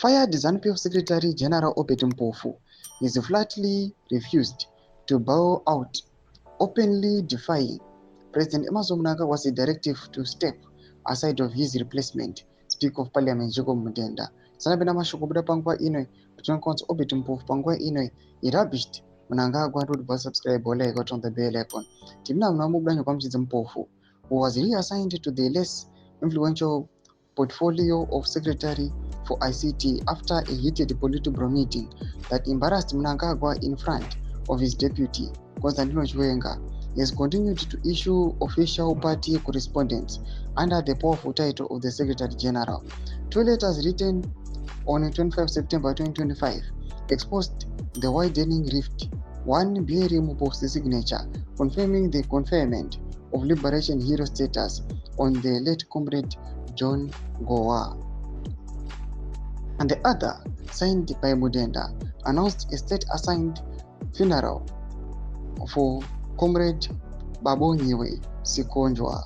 Fired ZANU-PF Secretary General Obert Mpofu is flatly refused to bow out, openly defying President Emmerson Mnangagwa's directive to step aside of his replacement, Speaker of Parliament Jacob Mutenda. Sanabena mashoko buda pangwa ino, kutonkonso Obert Mpofu pangwa ino, irabished Mnangagwa to subscribe or got on the bell icon. Timna mnamublanyo kwa mchizi Mpofu, who was reassigned to the less influential portfolio of Secretary for ICT after a heated political meeting that embarrassed Mnangagwa in front of his deputy, Constantino Chiwenga. He has continued to issue official party correspondence under the powerful title of the Secretary General. Two letters written on 25 September 2025 exposed the widening rift, one bearing Mpofu's signature, confirming the conferment of liberation hero status on the late comrade John Gowa, and the other, signed by Mudenda, announced a state-assigned funeral for Comrade Babonyiwe Sikonjwa.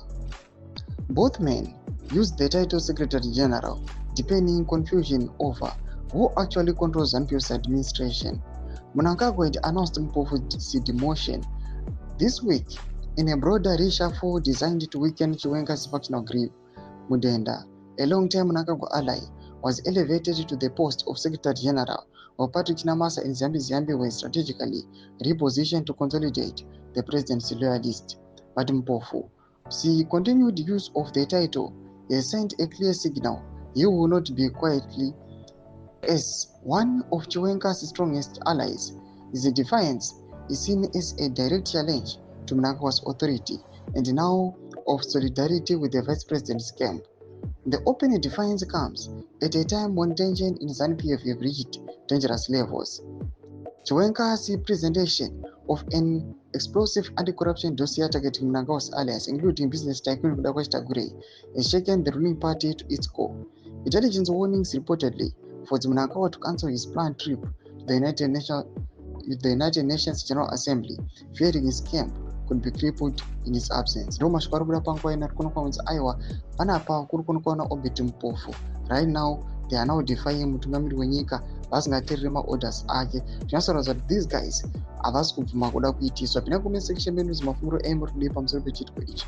Both men used the title Secretary General, deepening confusion over who actually controls ZANU-PF's administration. Mnangagwa had announced Mpofu's demotion this week in a broader reshuffle designed to weaken Chiwenga's factional grip. Mudenda, a long-time Mnangagwa ally, was elevated to the post of Secretary General, while PANECHAMISA and Zimbabwe were strategically repositioned to consolidate the president's loyalists. But Mpofu, continued use of the title has sent a clear signal he will not be quietly. As one of Chiwenga's strongest allies, his defiance is seen as a direct challenge to Mnangagwa's authority and now of solidarity with the vice president's camp. The open defiance comes at a time when tension in ZANU-PF have reached dangerous levels. Chiwenga's presentation of an explosive anti-corruption dossier targeting Mnangagwa's allies, including business tycoon Kutya, has shaken the ruling party to its core. Intelligence warnings reportedly forced Mnangagwa to cancel his planned trip to the United Nations General Assembly, fearing his camp could be crippled in his absence. Obert Mpofu. Right now, they are now defying Mutungamiri Wenyika, basingaterema orders ake. Tunasora that these guys avasi kubvuma kuda kuitiswa. Pina comment section menu zimafunguro embo tulipa msoro pechitiko ichi.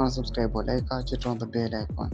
Subscribe or like, check on the bell icon.